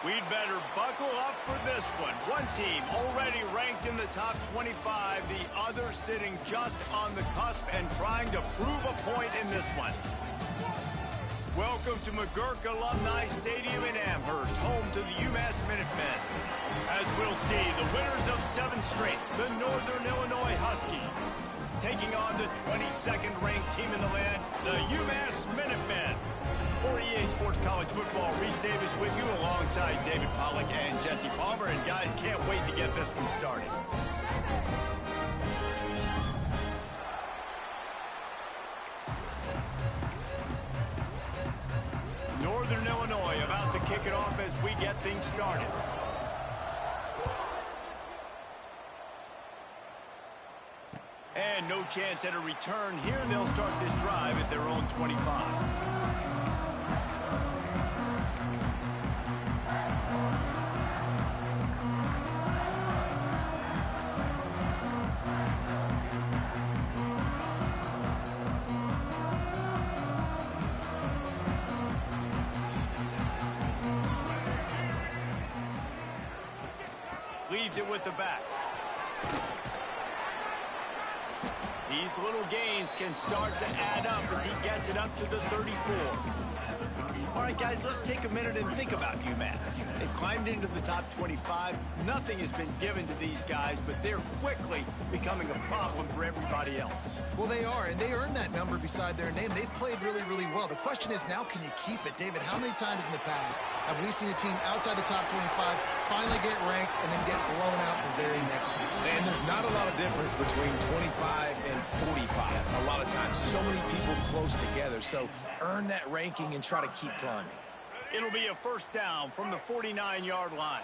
We'd better buckle up for this one. One team already ranked in the top 25, the other sitting just on the cusp and trying to prove a point in this one. Welcome to McGurk Alumni Stadium in Amherst, home to the UMass Minutemen. As we'll see, the winners of 7 straight, the Northern Illinois Huskies, taking on the 22nd ranked team in the land, the UMass Minutemen. For EA Sports College Football, Reese Davis with you alongside David Pollack and Jesse Palmer. And guys, can't wait to get this one started. Northern Illinois about to kick it off as we get things started. And no chance at a return here. They'll start this drive at their own 25. Leaves it with the back. These little gains can start to add up as he gets it up to the 34. All right, guys, let's take a minute and think about UMass. They've climbed into the top 25. Nothing has been given to these guys, but they're quickly becoming a problem for everybody else. Well, they are, and they earned that number beside their name. They've played really, really well. The question is now, can you keep it? David, how many times in the past have we seen a team outside the top 25 finally get ranked and then get blown out the very next week? And there's not a lot of difference between 25 and 45. A lot of times, so many people close together. So earn that ranking and try to keep climbing. It'll be a first down from the 49-yard line.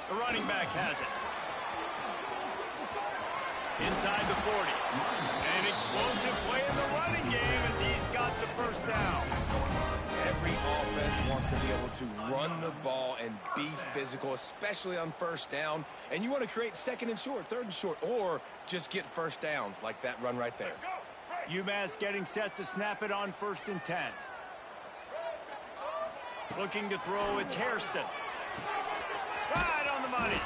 The running back has it. Inside the 40. An explosive play in the running game as he's got the first down. Every offense wants to be able to run the ball and be physical, especially on first down. And you want to create second and short, third and short, or just get first downs like that run right there. UMass getting set to snap it on 1st and 10. Looking to throw, it's Hairston. Right on the money.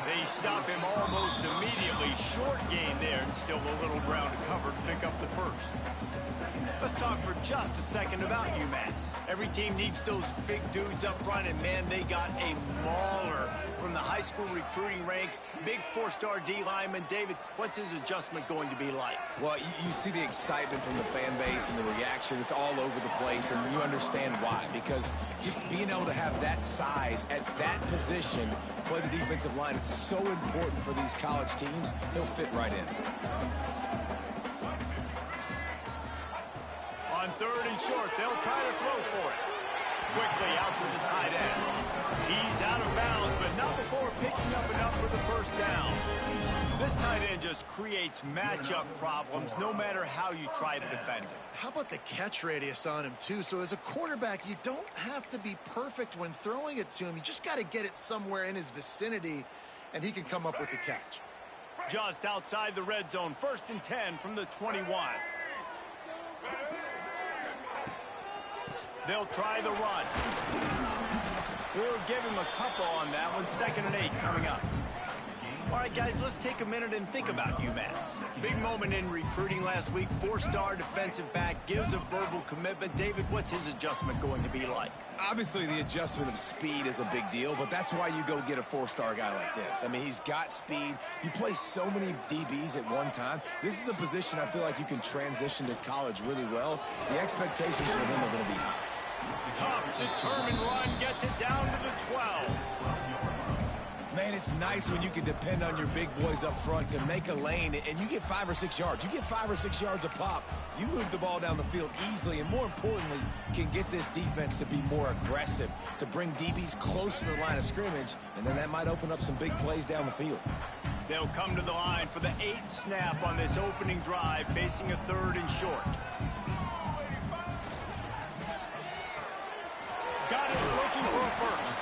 They stop him almost immediately. Short gain there, and still a little ground to cover to pick up the first. Let's talk for just a second about UMass. Every team needs those big dudes up front, and man, they got a mauler from the high school recruiting ranks. Big 4-star D lineman. David, what's his adjustment going to be like? Well, you see the excitement from the fan base and the reaction. It's all over the place, and you understand why. Because just being able to have that size at that position, play the defensive line, it's so important for these college teams. He'll fit right in. On 3rd and short, they'll try to throw for it. Quickly out to the tight end. He's out of bounds, but not before picking up enough for the first down. This tight end just creates matchup problems no matter how you try to defend him. How about the catch radius on him, too? So as a quarterback, you don't have to be perfect when throwing it to him. You just got to get it somewhere in his vicinity, and he can come up with the catch. Just outside the red zone, 1st and 10 from the 21. They'll try the run. We'll give him a couple on that one. 2nd and 8 coming up. All right, guys, let's take a minute and think about UMass. Big moment in recruiting last week. 4-star defensive back gives a verbal commitment. David, what's his adjustment going to be like? Obviously, the adjustment of speed is a big deal, but that's why you go get a 4-star guy like this. I mean, he's got speed. You play so many DBs at one time. This is a position I feel like you can transition to college really well. The expectations for him are going to be high. Tough, determined run gets it down to the 12. Man, it's nice when you can depend on your big boys up front to make a lane, and you get 5 or 6 yards. You get 5 or 6 yards a pop. You move the ball down the field easily, and more importantly, can get this defense to be more aggressive, to bring DBs close to the line of scrimmage, and then that might open up some big plays down the field. They'll come to the line for the 8th snap on this opening drive, facing a 3rd and short. Got it, looking for a first.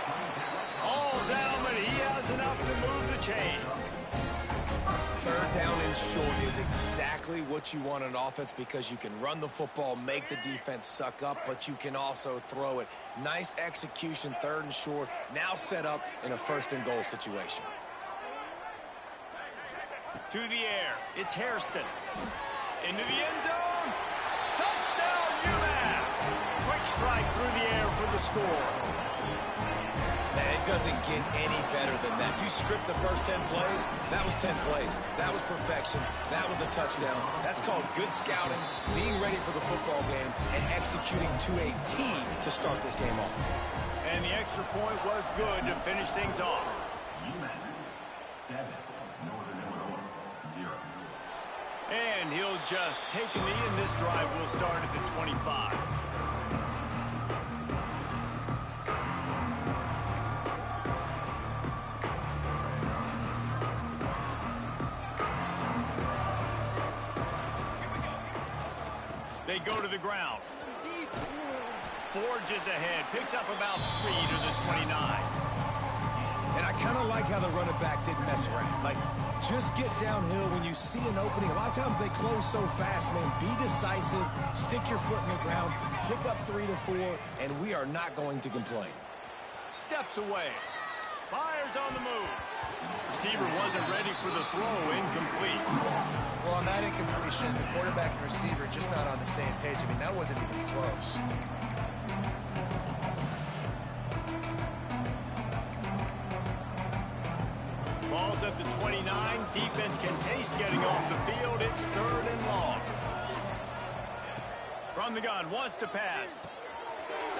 All down, but he has enough to move the chains. Third down and short is exactly what you want on offense because you can run the football, make the defense suck up, but you can also throw it. Nice execution, third and short, now set up in a first and goal situation. To the air, it's Hairston. Into the end zone. Touchdown, UMass! Quick strike through the air for the score. Man, it doesn't get any better than that. You script the first 10 plays, that was 10 plays. That was perfection. That was a touchdown. That's called good scouting, being ready for the football game, and executing to a team to start this game off. And the extra point was good to finish things off. UMass 7, Northern Illinois 0. And he'll just take a knee, and this drive will start at the 25. They go to the ground. Forges ahead, picks up about 3 to the 29. And I kind of like how the running back didn't mess around. Like, just get downhill when you see an opening. A lot of times they close so fast, man. Be decisive, stick your foot in the ground, pick up 3 to 4, and we are not going to complain. Steps away. Fires on the move. Receiver wasn't ready for the throw, incomplete. Well, on that incompletion, the quarterback and receiver just not on the same page. I mean, that wasn't even close. Ball's at the 29. Defense can taste getting off the field. It's third and long. From the gun, wants to pass.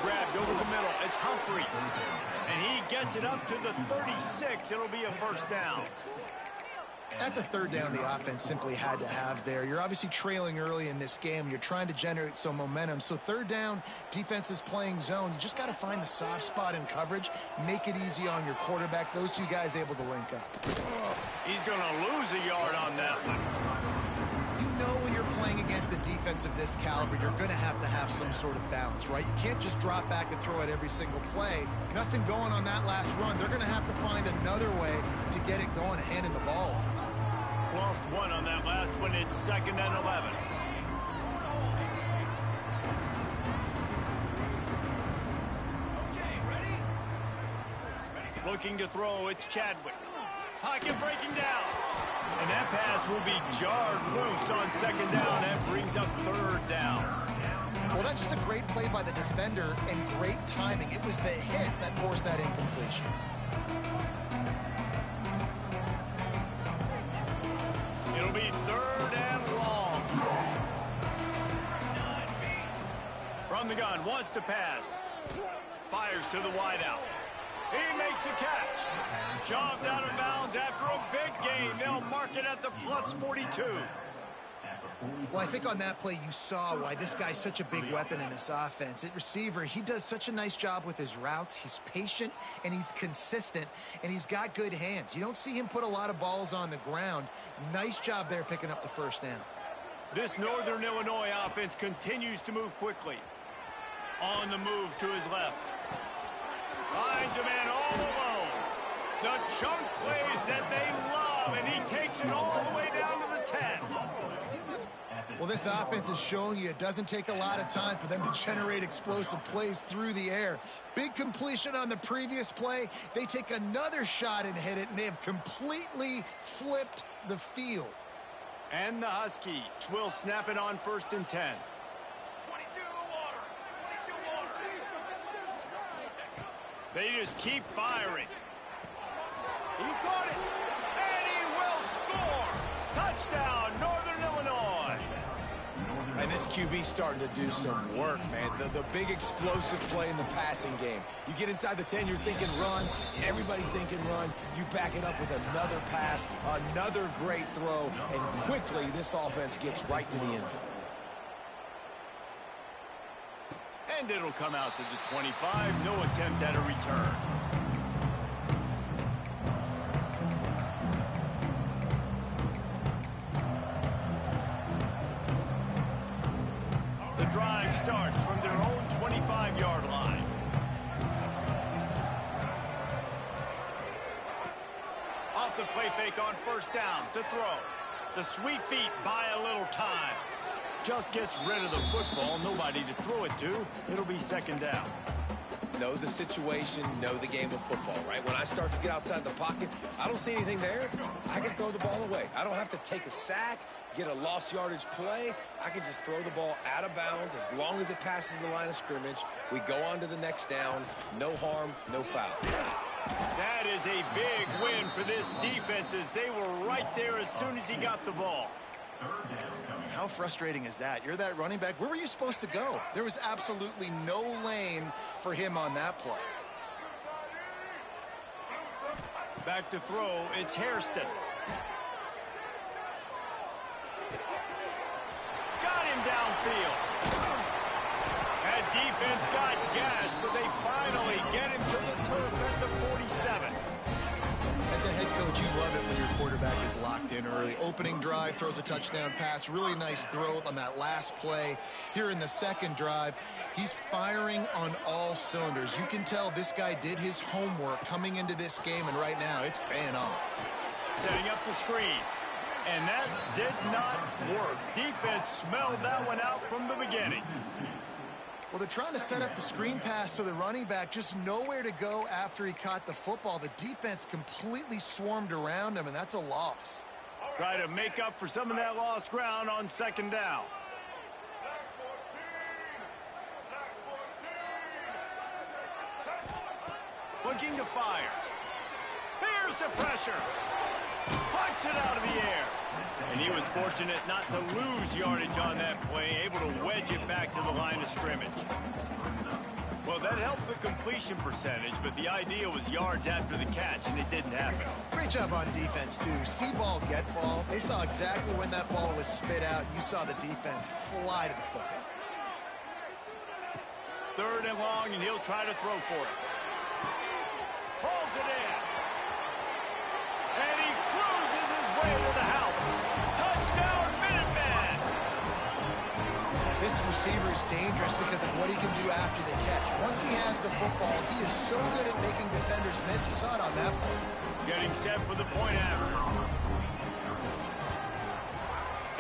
Grabbed over the middle. It's Humphries. And he gets it up to the 36. It'll be a first down. That's a third down the offense simply had to have there. You're obviously trailing early in this game. You're trying to generate some momentum. So third down, defense is playing zone. You just got to find the soft spot in coverage. Make it easy on your quarterback. Those two guys able to link up. He's going to lose a yard on that one. You know when you're playing against a defense of this caliber, you're going to have some sort of balance, right? You can't just drop back and throw it every single play. Nothing going on that last run. They're going to have to find another way to get it going and handing the ball off. Lost one on that last one. It's second and 11. Looking to throw, it's Chadwick. Pocket breaking down. And that pass will be jarred loose on second down. That brings up third down. Well, that's just a great play by the defender and great timing. It was the hit that forced that incompletion. It'll be third and long. From the gun, wants to pass. Fires to the wideout. He makes the catch. Shoved out of bounds after a big gain. They'll mark it at the plus 42. Well, I think on that play you saw why this guy's such a big weapon in this offense. At receiver, he does such a nice job with his routes. He's patient, and he's consistent, and he's got good hands. You don't see him put a lot of balls on the ground. Nice job there picking up the first down. This Northern Illinois offense continues to move quickly. On the move to his left. Finds a man all alone. The chunk plays that they love, and he takes it all the way down to the 10. Well, this offense has shown you it doesn't take a lot of time for them to generate explosive plays through the air. Big completion on the previous play. They take another shot and hit it, and they have completely flipped the field. And the Huskies will snap it on first and 10. They just keep firing. He caught it, and he will score. Touchdown, Northern Illinois. And this QB's starting to do some work, man. The big explosive play in the passing game. You get inside the 10, you're thinking run. Everybody thinking run. You back it up with another pass, another great throw, and quickly this offense gets right to the end zone. And it'll come out to the 25. No attempt at a return. The drive starts from their own 25-yard line. the play fake on first down to throw. The sweet feet buy a little time. Just gets rid of the football, nobody to throw it to. It'll be second down. Know the situation, know the game of football, right? When I start to get outside the pocket, I don't see anything there, I can throw the ball away. I don't have to take a sack, get a lost yardage play. I can just throw the ball out of bounds as long as it passes the line of scrimmage. We go on to the next down. No harm, no foul. That is a big win for this defense as they were right there as soon as he got the ball. How frustrating is that? You're that running back. Where were you supposed to go? There was absolutely no lane for him on that play. Back to throw, it's Hairston. Got him downfield. That defense got gashed, but they finally get him to the turf at the 47. As a head coach, you love it when your quarterback is locked in early. Opening drive, throws a touchdown pass. Really nice throw on that last play. Here in the second drive, he's firing on all cylinders. You can tell this guy did his homework coming into this game, and right now it's paying off. Setting up the screen. And that did not work. Defense smelled that one out from the beginning. Well, they're trying to set up the screen pass to the running back, just nowhere to go after he caught the football. The defense completely swarmed around him, and that's a loss. Try to make up for some of that lost ground on second down. Looking to fire. Here's the pressure. Punts it out of the air. And he was fortunate not to lose yardage on that play, able to wedge it back to the line of scrimmage. Well, that helped the completion percentage, but the idea was yards after the catch, and it didn't happen. Great job on defense, too. See ball, get ball. They saw exactly when that ball was spit out. You saw the defense fly to the football. Third and long, and he'll try to throw for it. Pulls it in. And he cruises his way to the house. Touchdown, Minuteman! This receiver is dangerous because of what he can do after the catch. Once he has the football, he is so good at making defenders miss. You saw it on that play. Getting set for the point after.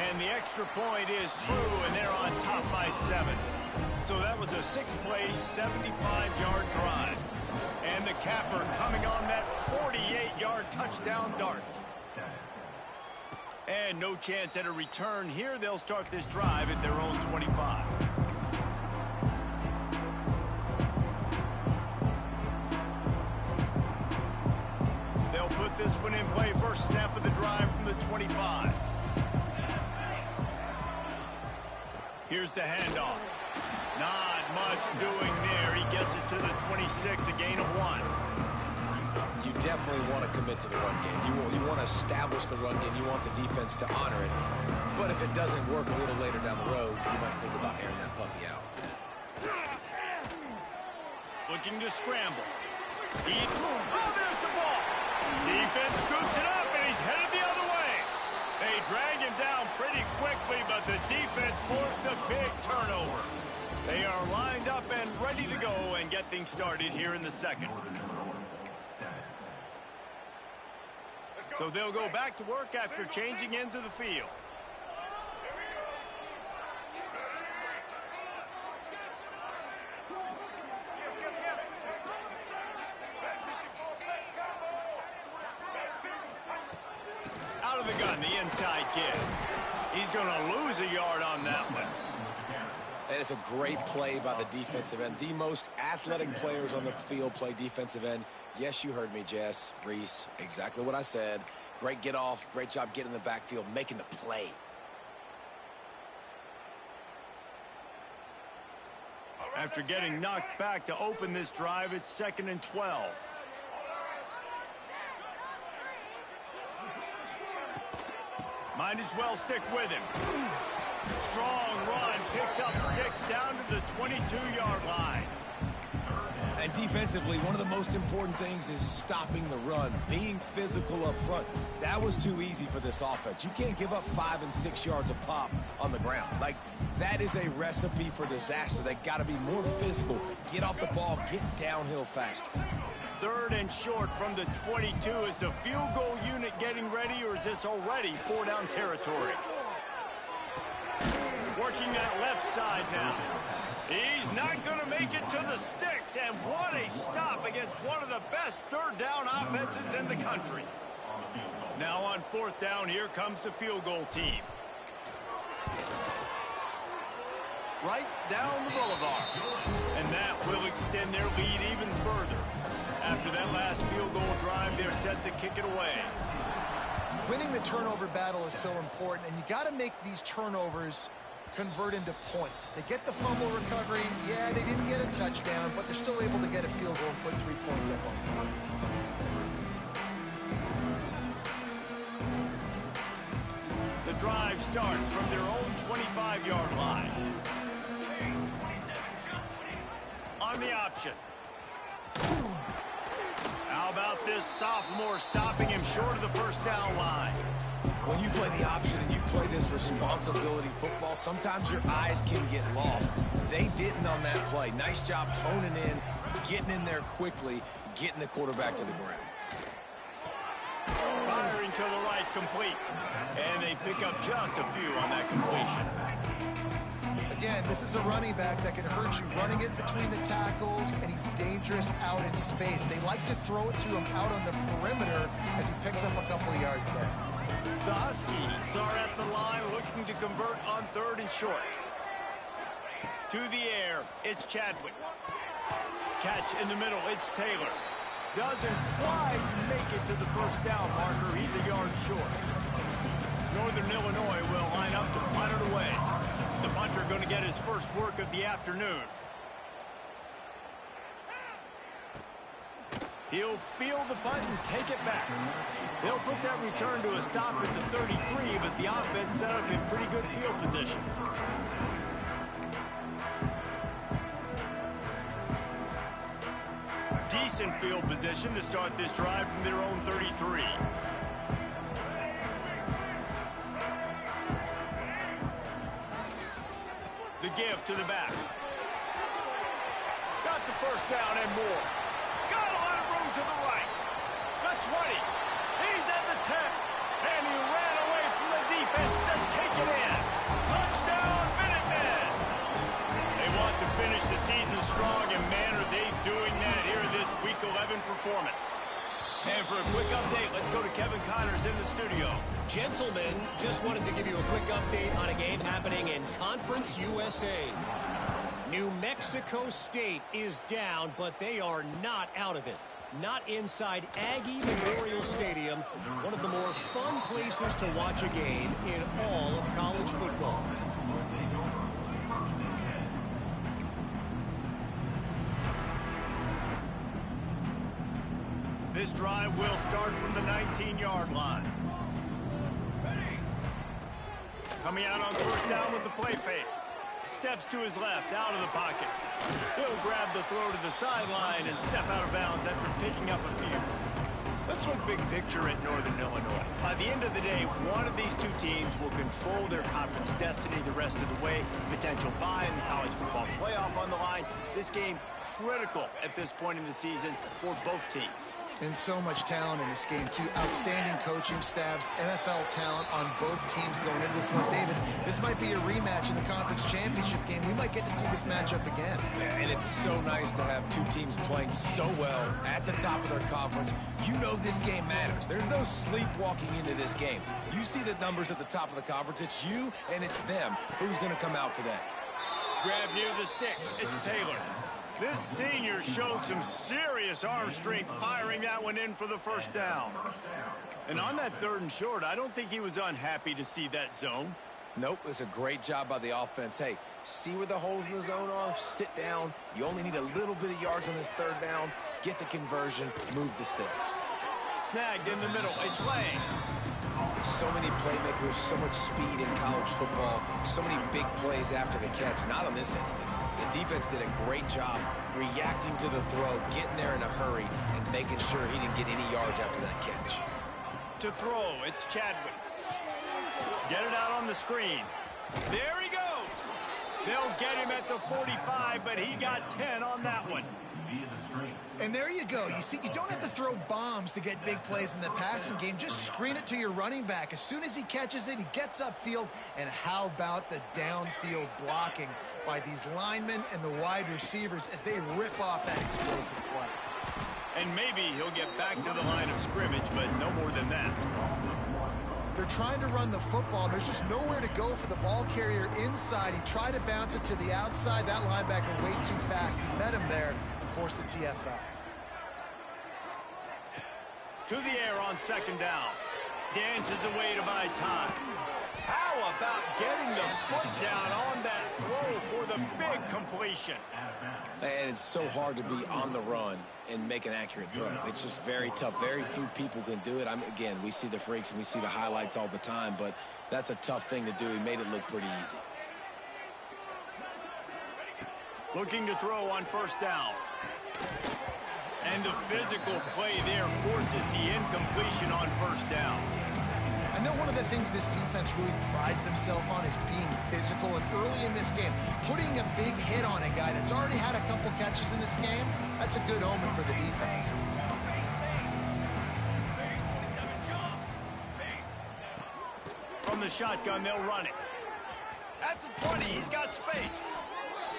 And the extra point is true, and they're on top by 7. So that was a 6-play, 75-yard drive. And the capper coming on that 48-yard touchdown dart. And no chance at a return here. They'll start this drive at their own 25. They'll put this one in play. First snap of the drive from the 25. Here's the handoff. Not much doing there. He gets it to the 26, a gain of 1. You definitely want to commit to the run game. You want to establish the run game. You want the defense to honor it. But if it doesn't work a little later down the road, you might think about airing that puppy out. Looking to scramble. Oh, there's the ball. Defense scoops it up, and he's headed the other way. They drag him down pretty quickly, but the defense forced a big turnover. They are lined up and ready to go and get things started here in the second. So they'll go back to work after changing into the field. Out of the gun, the inside give. He's going to lose a yard on that one. And it's a great play by the defensive end. The most athletic players on the field play defensive end. Yes, you heard me, Jess, Reese. Exactly what I said. Great get off. Great job getting in the backfield, making the play. After getting knocked back to open this drive, it's 2nd and 12. Might as well stick with him. Strong run, picks up 6 down to the 22-yard line. And defensively, one of the most important things is stopping the run, being physical up front. That was too easy for this offense. You can't give up 5 and 6 yards a pop on the ground. Like, that is a recipe for disaster. They got to be more physical, get off the ball, get downhill faster. 3rd and short from the 22. Is the field goal unit getting ready, or is this already 4-down territory? Working that left side now. He's not going to make it to the sticks, and what a stop against one of the best 3rd down offenses in the country. Now on 4th down, here comes the field goal team. Right down the boulevard. And that will extend their lead even further. After that last field goal drive, they're set to kick it away. Winning the turnover battle is so important, and you got to make these turnovers convert into points. They get the fumble recovery. Yeah, they didn't get a touchdown, but they're still able to get a field goal and put 3 points up on them. The drive starts from their own 25-yard line. On the option. How about this sophomore stopping him short of the 1st down line? When you play the option and you play this responsibility football, sometimes your eyes can get lost. They didn't on that play. Nice job honing in, getting in there quickly, getting the quarterback to the ground. Firing to the right, complete. And they pick up just a few on that completion. Again, this is a running back that can hurt you running it between the tackles, and he's dangerous out in space. They like to throw it to him out on the perimeter as he picks up a couple of yards there. The Huskies are at the line looking to convert on 3rd and short. To the air, it's Chadwick. Catch in the middle, it's Taylor. Doesn't quite make it to the 1st down marker. He's a yard short. Northern Illinois will line up to punt it away. The punter going to get his first work of the afternoon. He'll field the punt and take it back. They'll put that return to a stop at the 33, but the offense set up in pretty good field position. Decent field position to start this drive from their own 33. The give to the back. Got the 1st down and more. Got a lot of room to the right. The 20. He's at the 10. And he ran away from the defense to take it in. Touchdown, Minutemen. They want to finish the season strong, and man, are they doing that here in this Week 11 performance. And for a quick update, let's go to Kevin Connors in the studio. Gentlemen, just wanted to give you a quick update on a game happening in Conference USA. New Mexico State is down, but they are not out of it. Not inside Aggie Memorial Stadium, one of the more fun places to watch a game in all of college football. This drive will start from the 19-yard line. Coming out on 1st down with the play fake. Steps to his left, out of the pocket. He'll grab the throw to the sideline and step out of bounds after picking up a few. Let's look big picture at Northern Illinois. By the end of the day, one of these 2 teams will control their conference destiny the rest of the way. Potential bye in the college football playoff on the line. This game critical at this point in the season for both teams. And so much talent in this game, too. Outstanding coaching staffs, NFL talent on both teams going into this one. David, this might be a rematch in the conference championship game. We might get to see this matchup again. And it's so nice to have 2 teams playing so well at the top of their conference. You know this game matters. There's no sleepwalking into this game. You see the numbers at the top of the conference. It's you and it's them. Who's going to come out today? Grab near the sticks. It's Taylor. This senior showed some serious arm strength firing that one in for the 1st down. And on that 3rd and short, I don't think he was unhappy to see that zone. Nope, it's a great job by the offense. Hey, see where the holes in the zone are? Sit down. You only need a little bit of yards on this 3rd down. Get the conversion. Move the sticks. Snagged in the middle. It's Lang. So many playmakers, so much speed in college football, so many big plays after the catch. Not in this instance. The defense did a great job reacting to the throw, getting there in a hurry, and making sure he didn't get any yards after that catch. To throw, it's Chadwick. Get it out on the screen. There he goes. They'll get him at the 45, but he got 10 on that one. And there you go. You see, you don't have to throw bombs to get big plays in the passing game. Just screen it to your running back. As soon as he catches it, he gets upfield. And how about the downfield blocking by these linemen and the wide receivers as they rip off that explosive play. And maybe he'll get back to the line of scrimmage, but no more than that. They're trying to run the football. There's just nowhere to go for the ball carrier inside. He tried to bounce it to the outside. That linebacker way too fast. He met him there and forced the TFL. To the air on second down. Dances away to buy time. How about getting the foot down on that throw for the big completion? And it's so hard to be on the run and make an accurate throw. It's just very tough. Very few people can do it. Again, we see the freaks and we see the highlights all the time, but that's a tough thing to do. He made it look pretty easy. Looking to throw on first down. And the physical play there forces the incompletion on first down. I know one of the things this defense really prides themselves on is being physical, and early in this game, putting a big hit on a guy that's already had a couple catches in this game, that's a good omen for the defense. From the shotgun, they'll run it. That's a 20. He's got space.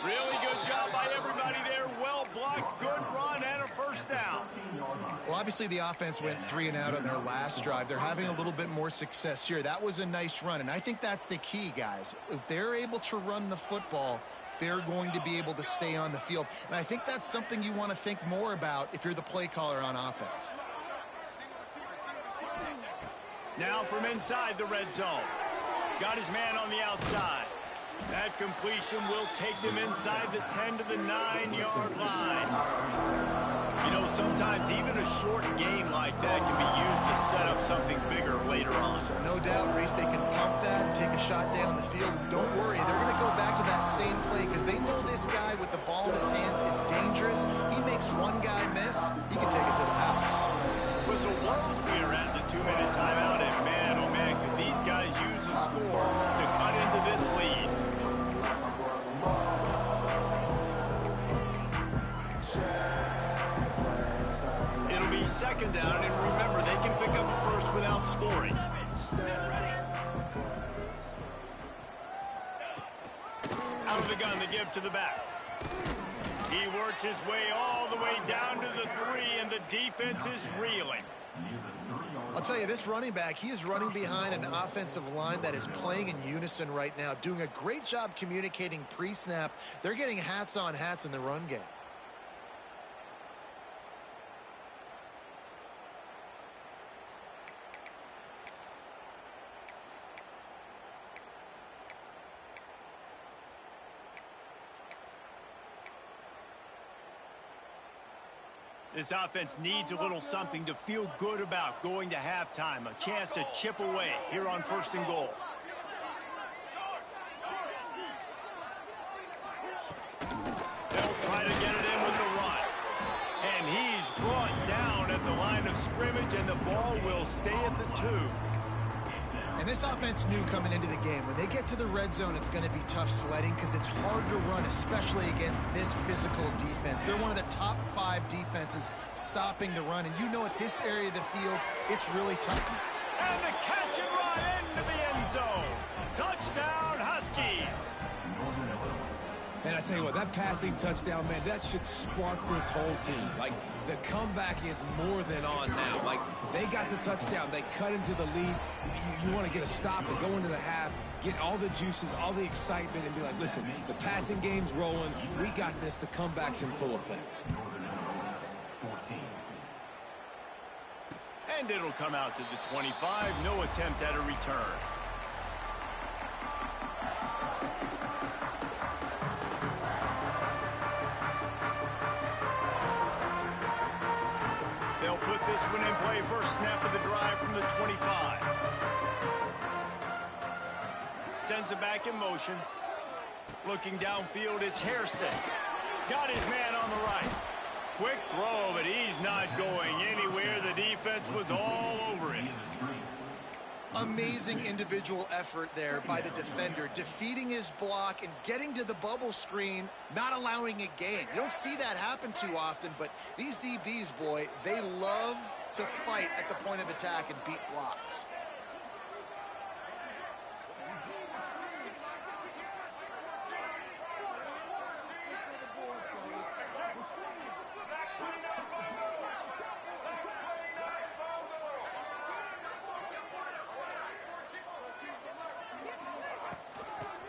Really good job by everybody there. Well blocked, good run, and a first down. Well, obviously the offense went 3 and out on their last drive. They're having a little bit more success here. That was a nice run, and I think that's the key, guys. If they're able to run the football, they're going to be able to stay on the field. And I think that's something you want to think more about if you're the play caller on offense. Now from inside the red zone. Got his man on the outside. That completion will take them inside the 10 to the 9-yard line. You know, sometimes even a short game like that can be used to set up something bigger later on. No doubt, Reese, they can pump that and take a shot down the field. Don't worry, they're going to go back to that same play because they know this guy with the ball in his hands is dangerous. He makes one guy miss, he can take it to the house. Whistle blows, we are at the 2-minute timeout, and man, oh man, could these guys use a score to cut into this lead. It'll be second down, and remember, they can pick up a first without scoring. Out of the gun, the give to the back. He works his way all the way down to the 3, and the defense is reeling. I'll tell you, this running back, he is running behind an offensive line that is playing in unison right now, doing a great job communicating pre-snap. They're getting hats on hats in the run game. This offense needs a little something to feel good about going to halftime. A chance to chip away here on first and goal. They'll try to get it in with the run. And he's brought down at the line of scrimmage, and the ball will stay at the 2. And this offense knew coming into the game, when they get to the red zone, it's going to be tough sledding because it's hard to run, especially against this physical defense. They're one of the top 5 defenses stopping the run. And you know at this area of the field, it's really tough. And the catch and run into the end zone. Touchdown, Huskies. Man, I tell you what, that passing touchdown, man, that should spark this whole team. Like, the comeback is more than on now. Like, they got the touchdown. They cut into the lead. You want to get a stop and go into the half, get all the juices, all the excitement, and be like, listen, the passing game's rolling. We got this. The comeback's in full effect. And it'll come out to the 25. No attempt at a return. They'll put this one in play. First snap of the drive from the 25. Sends it back in motion. Looking downfield, it's Hairston. Got his man on the right. Quick throw, but he's not going anywhere. The defense was all over it. Amazing individual effort there by the defender, defeating his block and getting to the bubble screen, not allowing a gain. You don't see that happen too often, but these DBs, boy, they love to fight at the point of attack and beat blocks.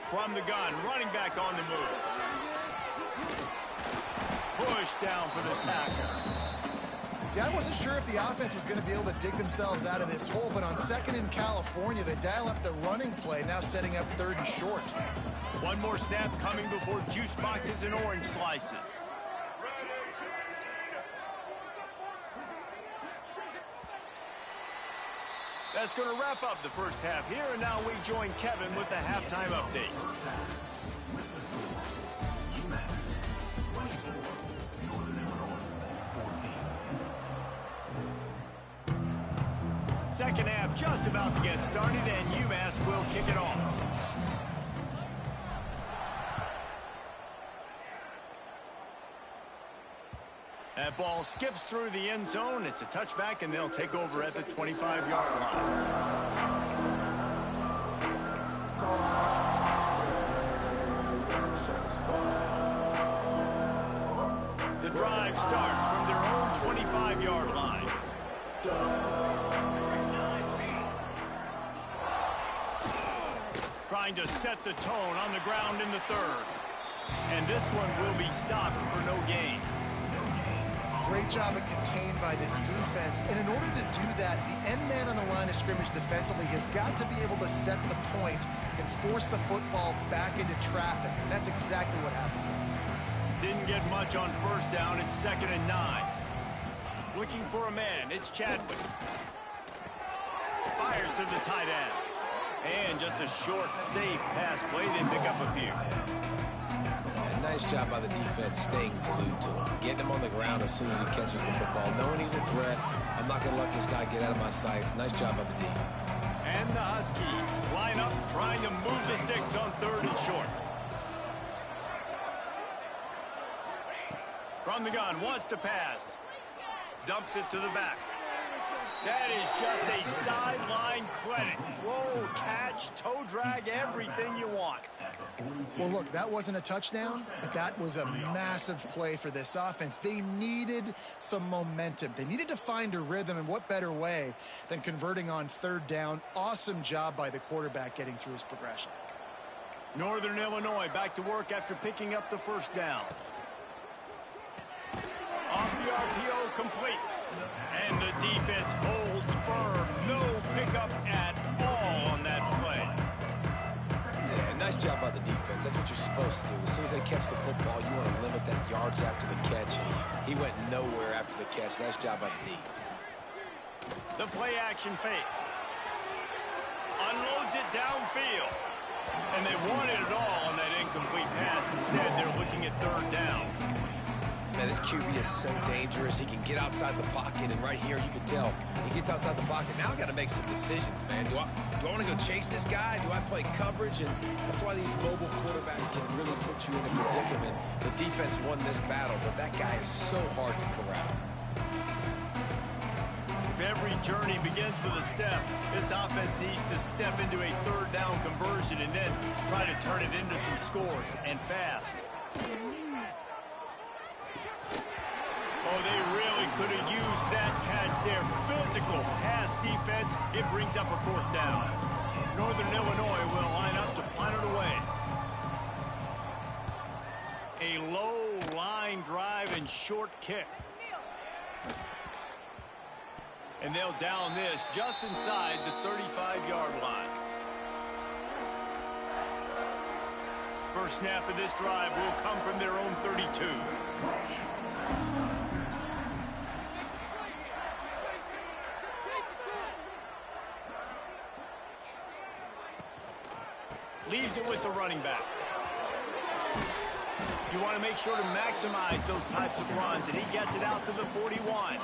From the gun, running back on the move. Push down for the tackle. Yeah, I wasn't sure if the offense was going to be able to dig themselves out of this hole, but on second in California, they dial up the running play, now setting up third and short. One more snap coming before juice boxes and orange slices. That's going to wrap up the first half here, and now we join Kevin with the halftime update. Second half just about to get started, and UMass will kick it off. That ball skips through the end zone. It's a touchback, and they'll take over at the 25-yard line. The drive starts from their own 25-yard line. Trying to set the tone on the ground in the third. And this one will be stopped for no gain. Great job at contained by this defense. And in order to do that, the end man on the line of scrimmage defensively has got to be able to set the point and force the football back into traffic. And that's exactly what happened. Didn't get much on first down. It's 2nd and 9. Looking for a man. It's Chadwick. Fires to the tight end. And just a short, safe pass play. They pick up a few. Nice job by the defense staying glued to him. Getting him on the ground as soon as he catches the football. Knowing he's a threat, I'm not going to let this guy get out of my sights. Nice job by the D. And the Huskies line up, trying to move the sticks on 3rd and short. From the gun, wants to pass. Dumps it to the back. That is just a sideline clinic. Throw, catch, toe drag, everything you want. Well, look, that wasn't a touchdown, but that was a massive play for this offense. They needed some momentum. They needed to find a rhythm, and what better way than converting on 3rd down. Awesome job by the quarterback getting through his progression. Northern Illinois back to work after picking up the first down. Off the RPO, complete. And the defense holds firm. No pickup at all on that play. Yeah, nice job by the defense. That's what you're supposed to do. As soon as they catch the football, you want to limit that yards after the catch. He went nowhere after the catch. Nice job by the D. The play action fake. Unloads it downfield. And they wanted it all on that incomplete pass. Instead, they're looking at 3rd down. Man, this QB is so dangerous. He can get outside the pocket, and right here you can tell he gets outside the pocket. Now I got to make some decisions, man. Do I want to go chase this guy? Do I play coverage? And that's why these mobile quarterbacks can really put you in a predicament. The defense won this battle, but that guy is so hard to corral. If every journey begins with a step, this offense needs to step into a 3rd down conversion and then try to turn it into some scores, and fast. Oh, they really could have used that catch there. Physical pass defense. It brings up a 4th down. Northern Illinois will line up to punt it away. A low line drive and short kick. And they'll down this just inside the 35-yard line. First snap of this drive will come from their own 32. Leaves it with the running back. You want to make sure to maximize those types of runs, and he gets it out to the 41.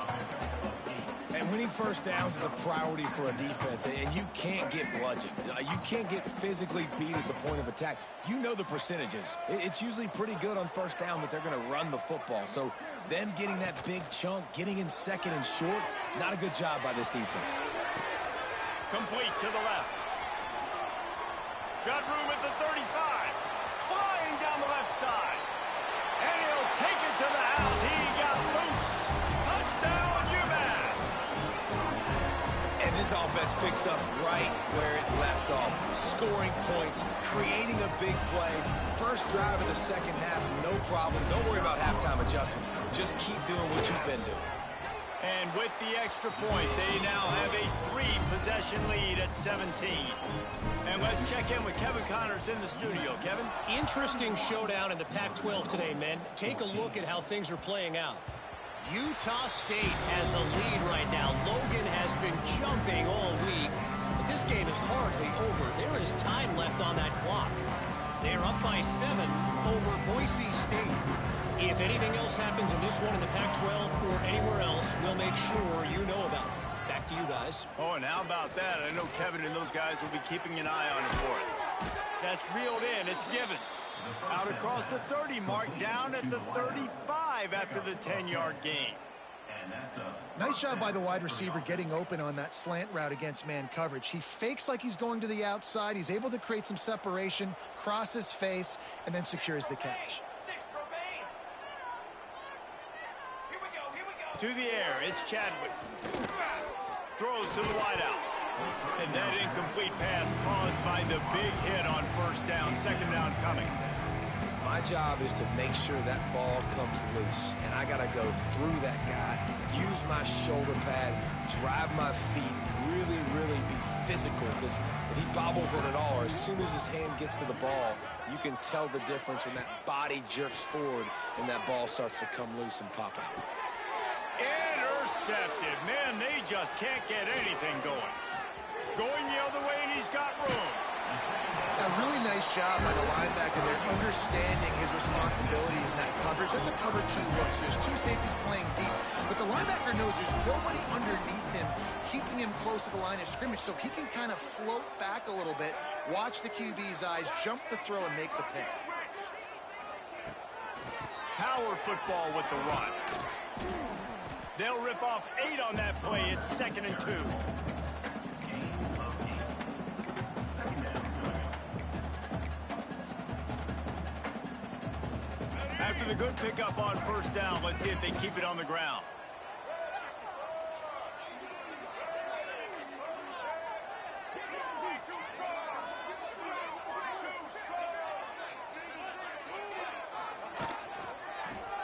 And winning first downs is a priority for a defense, and you can't get bludgeoned. You can't get physically beat at the point of attack. You know the percentages. It's usually pretty good on first down that they're going to run the football. So them getting that big chunk, getting in second and short, not a good job by this defense. Complete to the left. Got room at the 35. Flying down the left side. And he'll take it to the house. He got loose. Touchdown, UMass. And this offense picks up right where it left off. Scoring points, creating a big play. First drive of the second half, no problem. Don't worry about halftime adjustments. Just keep doing what you've been doing. And with the extra point, they now have a 3-possession lead at 17. And let's check in with Kevin Connors in the studio. Kevin? Interesting showdown in the Pac-12 today, men. Take a look at how things are playing out. Utah State has the lead right now. Logan has been jumping all week, but this game is hardly over. There is time left on that clock. They're up by 7 over Boise State. If anything else happens in this one in the Pac-12 or anywhere else, we'll make sure you know about it. Back to you guys. Oh, and how about that? I know Kevin and those guys will be keeping an eye on it for us. That's reeled in. It's Givens. Out across the 30 mark, down at the 35 after the 10-yard gain. Nice job by the wide receiver getting open on that slant route against man coverage. He fakes like he's going to the outside. He's able to create some separation, cross his face, and then secures the catch. To the air, it's Chadwick. Throws to the wideout. And that incomplete pass caused by the big hit on first down. Second down coming. My job is to make sure that ball comes loose, and I got to go through that guy, use my shoulder pad, drive my feet, really be physical, because if he bobbles it at all, or as soon as his hand gets to the ball, you can tell the difference when that body jerks forward and that ball starts to come loose and pop out. Intercepted. Man, they just can't get anything going. Going the other way, and he's got room. A really nice job by the linebacker there, understanding his responsibilities in that coverage. That's a cover 2 look, so there's 2 safeties playing deep. But the linebacker knows there's nobody underneath him, keeping him close to the line of scrimmage, so he can kind of float back a little bit, watch the QB's eyes, jump the throw, and make the pick. Power football with the run. They'll rip off 8 on that play. It's 2nd and 2. After the good pickup on first down, let's see if they keep it on the ground.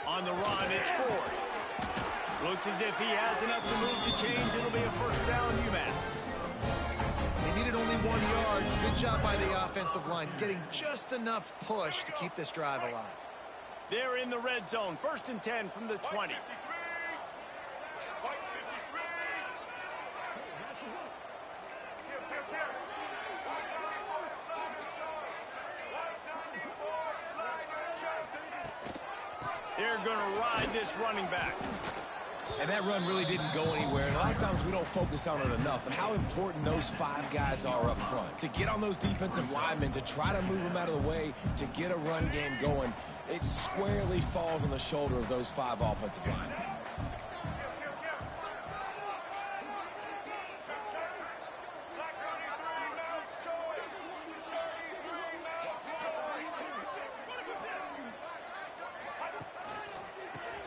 On the run, it's Ford. Looks as if he has enough to move the chains. It'll be a first down, UMass. They needed only 1 yard. Good job by the offensive line, getting just enough push to keep this drive alive. They're in the red zone. 1st and 10 from the 20. They're going to ride this running back. And that run really didn't go anywhere. And a lot of times we don't focus on it enough. But how important those 5 guys are up front. To get on those defensive linemen, to try to move them out of the way, to get a run game going, it squarely falls on the shoulder of those 5 offensive linemen.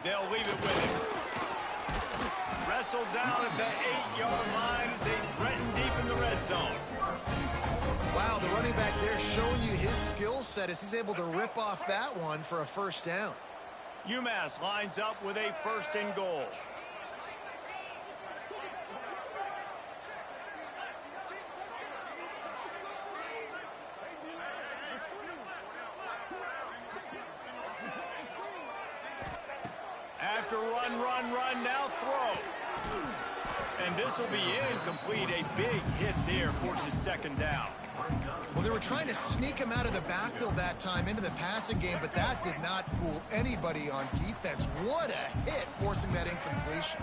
They'll leave it with him. Wrestled down at the 8-yard line as they threaten deep in the red zone. Wow, the running back there showing you his skill set as he's able to rip off that one for a first down. UMass lines up with a 1st and goal. After run, now throw. And this will be incomplete. A big hit there forces 2nd down. Well, they were trying to sneak him out of the backfield that time into the passing game, but that did not fool anybody on defense. What a hit, forcing that incompletion.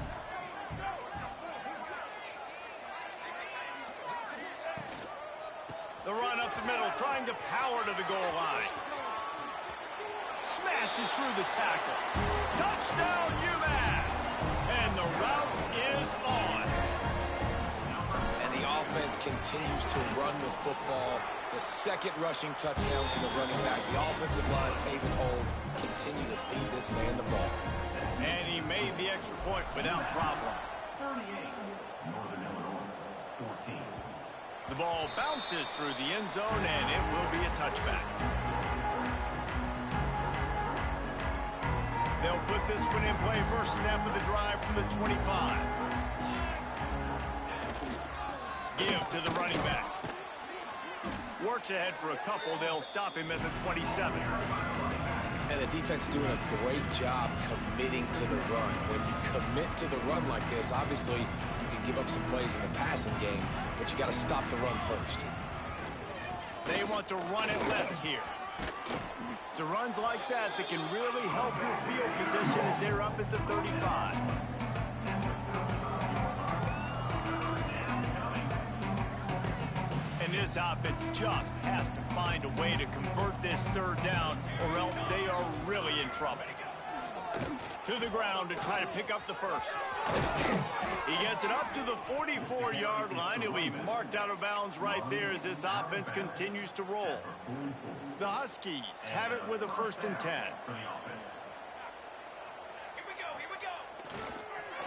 The run up the middle, trying to power to the goal line. Smashes through the tackle. Touchdown, UMass! And the route is on. And the offense continues to run the football. The second rushing touchdown from the running back. The offensive line paving holes continue to feed this man the ball. And he made the extra point without problem. 38, Northern Illinois, 14. The ball bounces through the end zone, and it will be a touchback. They'll put this one in play. First snap of the drive from the 25. Give to the running back. Works ahead for a couple. They'll stop him at the 27. And the defense doing a great job committing to the run. When you commit to the run like this, obviously you can give up some plays in the passing game, but you got to stop the run first. They want to run it left here. It's runs like that that can really help your field position as they're up at the 35. And this offense just has to find a way to convert this third down, or else they are really in trouble. To the ground to try to pick up the first. He gets it up to the 44-yard line. He'll be marked out of bounds right there as this offense continues to roll. The Huskies have it with a 1st and 10.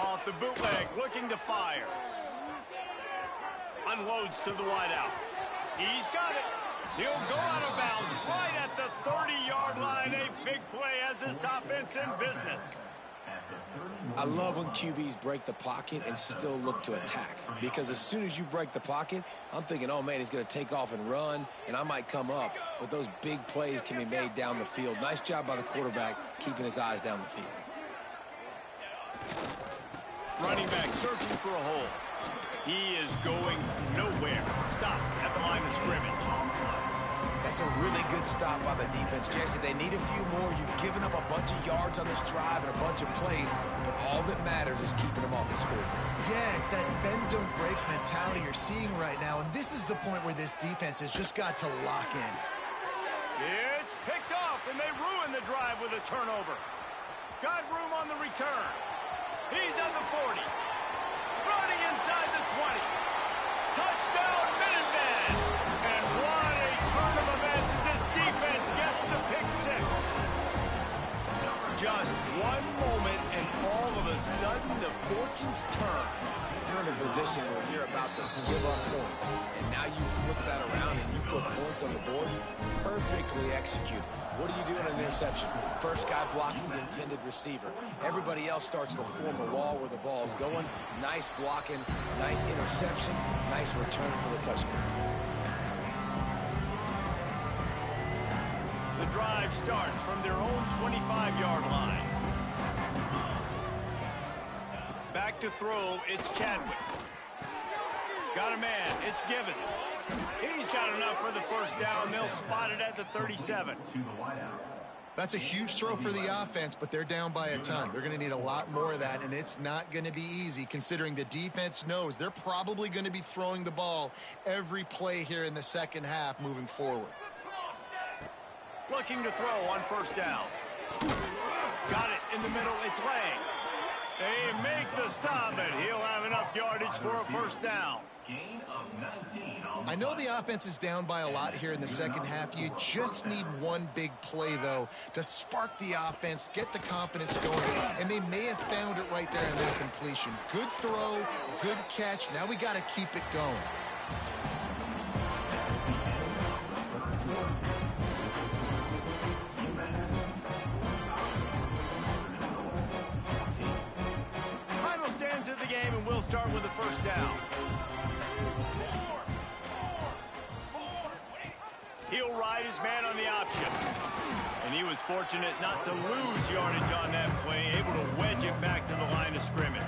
Off the bootleg, looking to fire. Unloads to the wideout. He's got it. He'll go out of bounds right at the 30-yard line. A big play as this offense in business. I love when QBs break the pocket and still look to attack. Because as soon as you break the pocket, I'm thinking, oh, man, he's going to take off and run, and I might come up. But those big plays can be made down the field. Nice job by the quarterback keeping his eyes down the field. Running back searching for a hole. He is going nowhere. Stop at the line of scrimmage. That's a really good stop by the defense, Jesse. They need a few more. You've given up a bunch of yards on this drive and a bunch of plays, but all that matters is keeping them off the scoreboard. Yeah, it's that bend, don't break mentality you're seeing right now, and this is the point where this defense has just got to lock in. It's picked off, and they ruin the drive with a turnover. Got room on the return. He's at the 40. Running inside the 20. Touchdown, Minutemen! And what a turn of events as this defense gets the pick six. Just one moment, and all of a sudden, the fortunes turn. You're in a position where you're about to give up points, and now you flip that around and you put points on the board. Perfectly executed. What do you do in an interception? First guy blocks the intended receiver. Everybody else starts to form a wall where the ball's going. Nice blocking, nice interception, nice return for the touchdown. The drive starts from their own 25-yard line. Back to throw, it's Chadwick. Got a man, it's Givens. He's got enough for the first down. They'll spot it at the 37. That's a huge throw for the offense, but they're down by a ton. They're going to need a lot more of that, and it's not going to be easy considering the defense knows they're probably going to be throwing the ball every play here in the second half moving forward. Looking to throw on first down. Got it in the middle. It's Lang. They make the stop, and he'll have enough yardage for a first down. Gain of 19. I know the offense is down by a lot here in the second half. You just need one big play, though, to spark the offense, get the confidence going, and they may have found it right there in that completion. Good throw, good catch. Now we got to keep it going. Final stands of the game, and we'll start with the first down. He'll ride his man on the option. And he was fortunate not to lose yardage on that play, able to wedge it back to the line of scrimmage.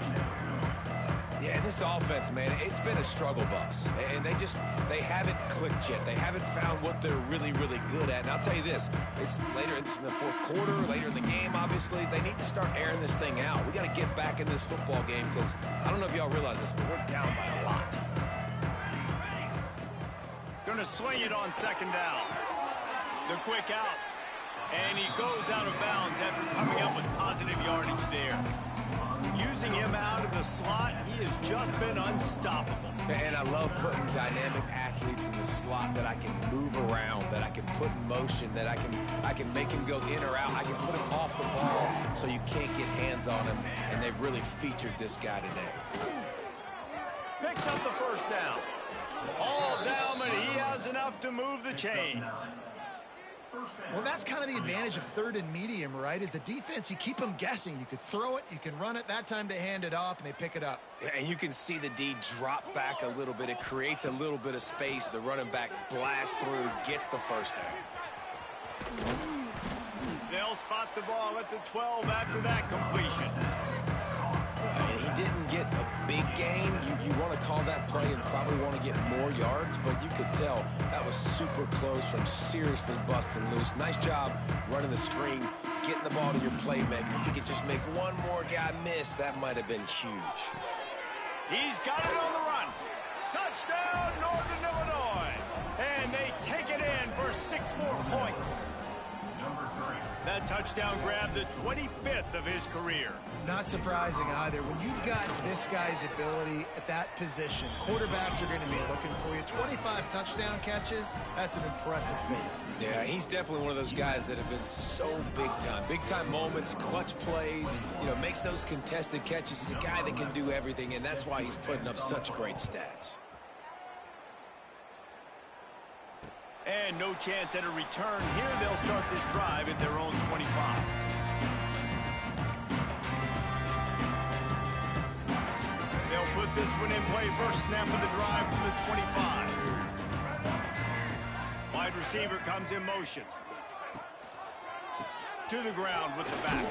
Yeah, this This offense, man, it's been a struggle bus. And they haven't clicked yet. They haven't found what they're really, really good at. And I'll tell you this, it's in the fourth quarter, later in the game, obviously. They need to start airing this thing out. We got to get back in this football game because I don't know if y'all realize this, but we're down by a lot. Going to swing it on second down. The quick out. And he goes out of bounds after coming up with positive yardage there. Using him out of the slot, he has just been unstoppable. And I love putting dynamic athletes in the slot that I can move around, that I can put in motion, that I can make him go in or out. I can put him off the ball so you can't get hands on him, and they've really featured this guy today. Picks up the first down. All down, but he has enough to move the chains. Well, that's kind of the advantage of third and medium, right? Is the defense, you keep them guessing. You could throw it, you can run it. That time they hand it off, and they pick it up. And you can see the D drop back a little bit. It creates a little bit of space. The running back blasts through, gets the first down. They'll spot the ball at the 12 after that completion. He didn't get a big gain. You want to call that play and probably want to get more yards, but you could tell that was super close from seriously busting loose. Nice job running the screen, getting the ball to your playmaker. If you could just make one more guy miss, that might have been huge. He's got it on the run. Touchdown, Northern Illinois. And they take it in for 6 more points. That touchdown grabbed the 25th of his career. Not surprising either. When you've got this guy's ability at that position, quarterbacks are going to be looking for you. 25 touchdown catches, that's an impressive feat. Yeah, he's definitely one of those guys that have been so big time. Big time moments, clutch plays, makes those contested catches. He's a guy that can do everything, and that's why he's putting up such great stats. And no chance at a return here. They'll start this drive at their own 25. They'll put this one in play. First snap of the drive from the 25. Wide receiver comes in motion. To the ground with the back.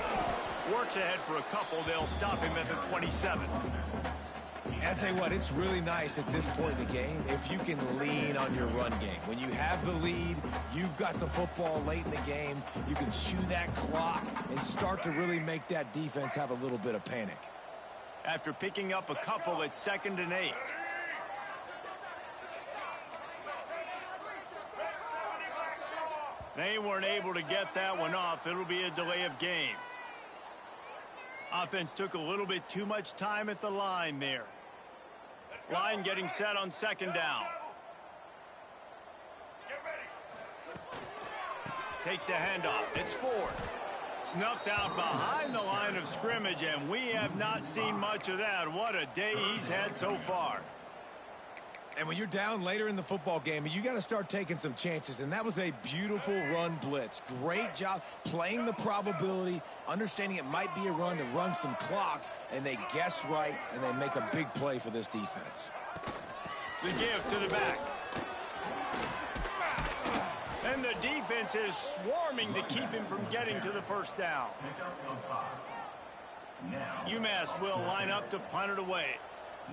Works ahead for a couple. They'll stop him at the 27. I'll tell you what, it's really nice at this point in the game if you can lean on your run game. When you have the lead, you've got the football late in the game, you can chew that clock and start to really make that defense have a little bit of panic. After picking up a couple at 2nd and 8. They weren't able to get that one off. It'll be a delay of game. Offense took a little bit too much time at the line there. Line getting set on 2nd down. Takes the handoff. It's Ford. Snuffed out behind the line of scrimmage, and we have not seen much of that. What a day he's had so far. And when you're down later in the football game, you got to start taking some chances, and that was a beautiful run blitz. Great job playing the probability, understanding it might be a run to run some clock, and they guess right, and they make a big play for this defense. The give to the back. And the defense is swarming to keep him from getting to the first down. UMass will line up to punt it away.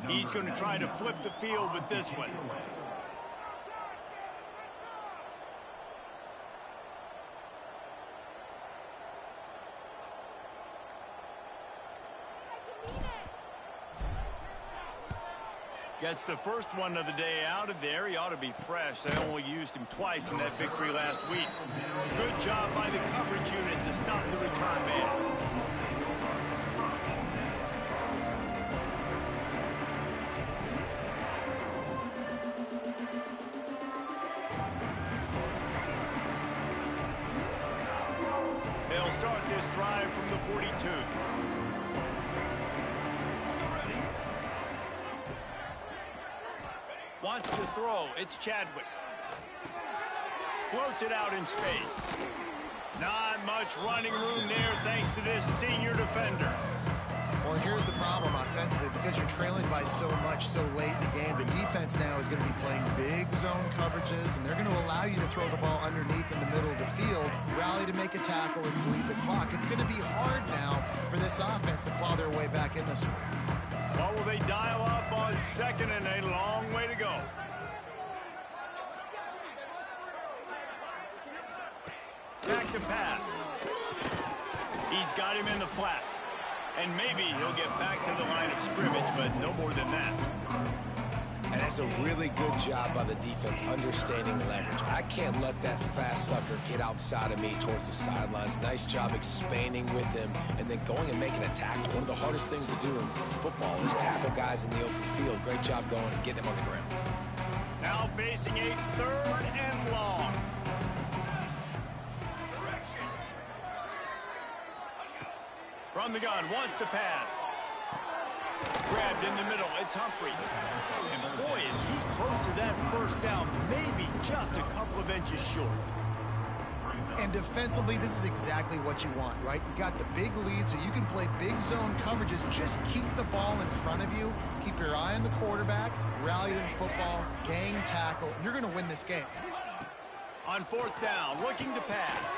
He's going to try to flip the field with this one. Gets the first one of the day out of there. He ought to be fresh. They only used him twice in that victory last week. Good job by the coverage unit to stop the return man. They'll start this drive from the 42. Wants to throw. It's Chadwick. Floats it out in space. Not much running room there thanks to this senior defender. Well, here's the problem offensively. Because you're trailing by so much so late in the game, the defense now is going to be playing big zone coverages, and they're going to allow you to throw the ball underneath in the middle of the field, rally to make a tackle, and bleed the clock. It's going to be hard now for this offense to claw their way back in this one. What will they dial up on It's second and a long way to go. Back to pass. He's got him in the flat. And maybe he'll get back to the line of scrimmage, but no more than that. And that's a really good job by the defense understanding leverage. I can't let that fast sucker get outside of me towards the sidelines. Nice job expanding with him and then going and making a tackle. One of the hardest things to do in football is tackle guys in the open field. Great job going and getting him on the ground. Now facing a third and long. From the gun, wants to pass. Grabbed in the middle, it's Humphries. And boy, is he close to that first down, maybe just a couple of inches short. And defensively, this is exactly what you want, right? You got the big lead, so you can play big zone coverages. Just keep the ball in front of you. Keep your eye on the quarterback, rally to the football, gang tackle, and you're going to win this game. On fourth down, looking to pass.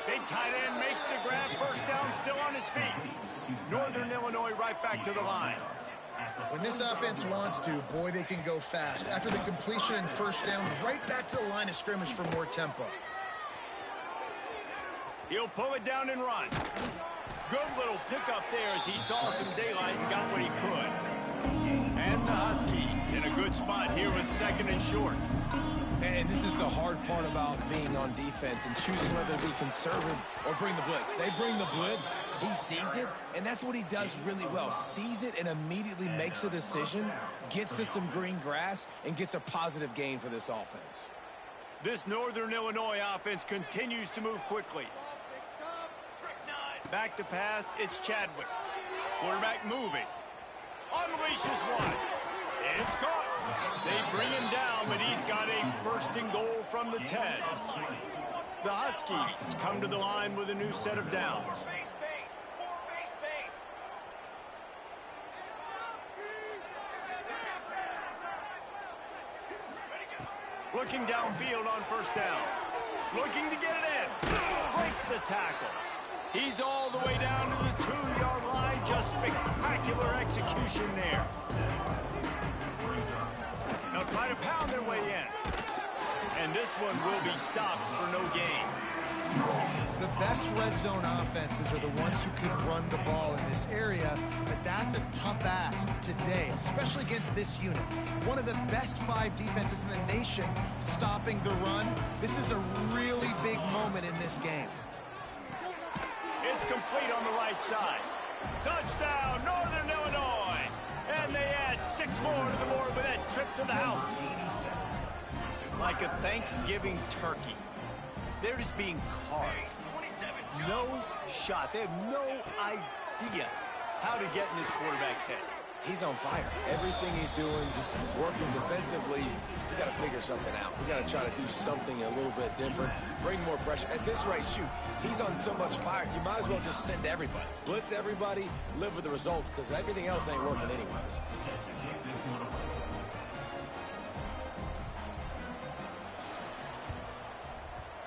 Big tight end makes the grab, first down, still on his feet. Northern Illinois right back to the line. When this offense wants to, boy, they can go fast. After the completion and first down, right back to the line of scrimmage for more tempo. He'll pull it down and run. Good little pickup there as he saw some daylight and got what he could. And the Huskies in a good spot here with second and short. And this is the hard part about being on defense and choosing whether to be conservative or bring the blitz. They bring the blitz, he sees it, and that's what he does really well. Sees it and immediately makes a decision, gets to some green grass, and gets a positive gain for this offense. This Northern Illinois offense continues to move quickly. Back to pass, it's Chadwick. Quarterback moving. Unleashes one. It's caught. They bring him down, but he's got a first and goal from the 10. The Huskies come to the line with a new set of downs. Looking downfield on first down. Looking to get it in. Breaks the tackle. He's all the way down to the 2-yard line. Just spectacular execution there. They'll try to pound their way in. And this one will be stopped for no gain. The best red zone offenses are the ones who can run the ball in this area, but that's a tough ask today, especially against this unit. One of the best 5 defenses in the nation stopping the run. This is a really big moment in this game. It's complete on the right side. Touchdown, Northern Illinois! And they add 6 more to the board with that trip to the house. Like a Thanksgiving turkey. They're just being carved. No shot. They have no idea how to get in this quarterback's head. He's on fire. Everything he's doing is working defensively. We got to figure something out. We got to try to do something a little bit different, bring more pressure. At this rate, shoot, he's on so much fire, you might as well just send everybody. Blitz everybody, live with the results, because everything else ain't working anyways.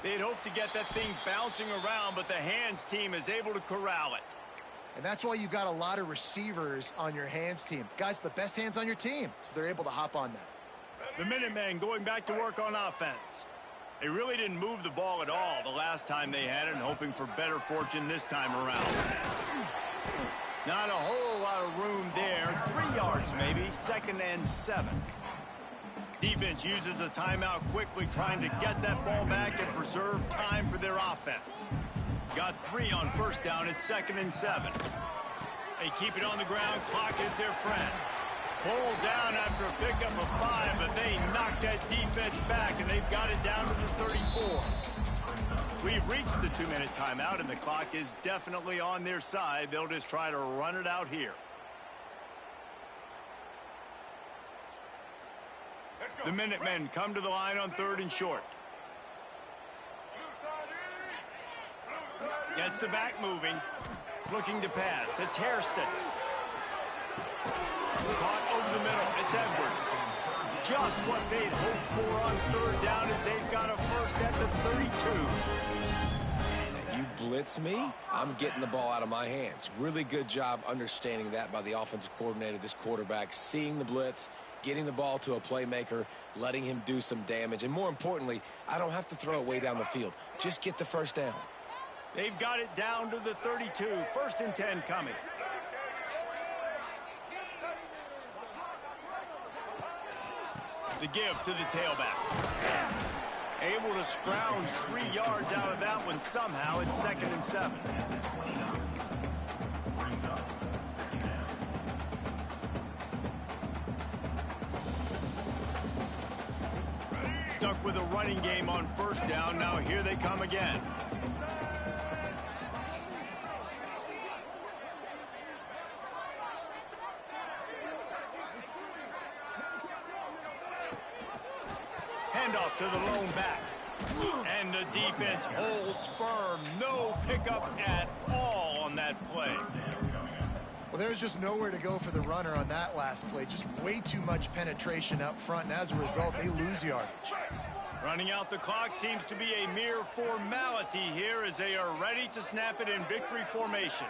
They'd hoped to get that thing bouncing around, but the hands team is able to corral it. And that's why you've got a lot of receivers on your hands team. Guys, the best hands on your team, so they're able to hop on that. The Minutemen going back to work on offense. They really didn't move the ball at all the last time they had it, and hoping for better fortune this time around. Not a whole lot of room there. 3 yards maybe, second and 7. Defense uses a timeout quickly, trying to get that ball back and preserve time for their offense. Got 3 on first down at second and 7. They keep it on the ground. Clock is their friend. Pulled down after a pickup of 5, but they knocked that defense back, and they've got it down to the 34. We've reached the 2-minute timeout, and the clock is definitely on their side. They'll just try to run it out here. The Minutemen come to the line on 3rd and short. Gets the back moving. Looking to pass. It's Hairston. Caught over the middle. It's Edwards. Just what they'd hoped for on 3rd down as they've got a first at the 32. You blitz me, I'm getting the ball out of my hands. Really good job understanding that by the offensive coordinator, this quarterback, seeing the blitz, getting the ball to a playmaker, letting him do some damage. And more importantly, I don't have to throw it way down the field. Just get the first down. They've got it down to the 32. 1st and 10 coming. The give to the tailback. Able to scrounge 3 yards out of that one somehow. It's 2nd and 7. Stuck with a running game on 1st down. Now here they come again. Handoff to the lone back. And the defense holds firm. No pickup at all on that play. Well, there's just nowhere to go for the runner on that last play. Just way too much penetration up front, and as a result, they lose yardage. Running out the clock seems to be a mere formality here as they are ready to snap it in victory formation.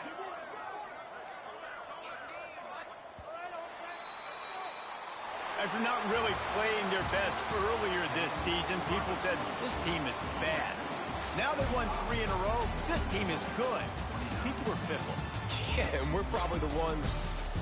After not really playing their best earlier this season, people said this team is bad. Now they won 3 in a row. This team is good. People are fickle. Yeah, and we're probably the ones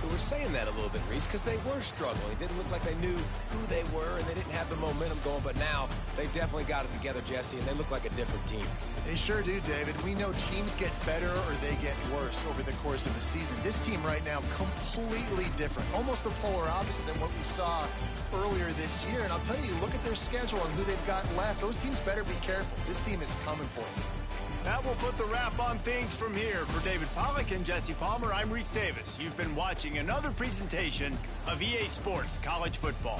who were saying that a little bit, Reese, because they were struggling. It didn't look like they knew who they were, and they didn't have the momentum going. But now they've definitely got it together, Jesse, and they look like a different team. They sure do, David. We know teams get better or they get worse over the course of a season. This team right now, completely different. Almost the polar opposite than what we saw earlier this year. And I'll tell you, look at their schedule and who they've got left. Those teams better be careful. This team is coming for them. That will put the wrap on things from here. For David Pollack and Jesse Palmer, I'm Reese Davis. You've been watching another presentation of EA Sports College Football.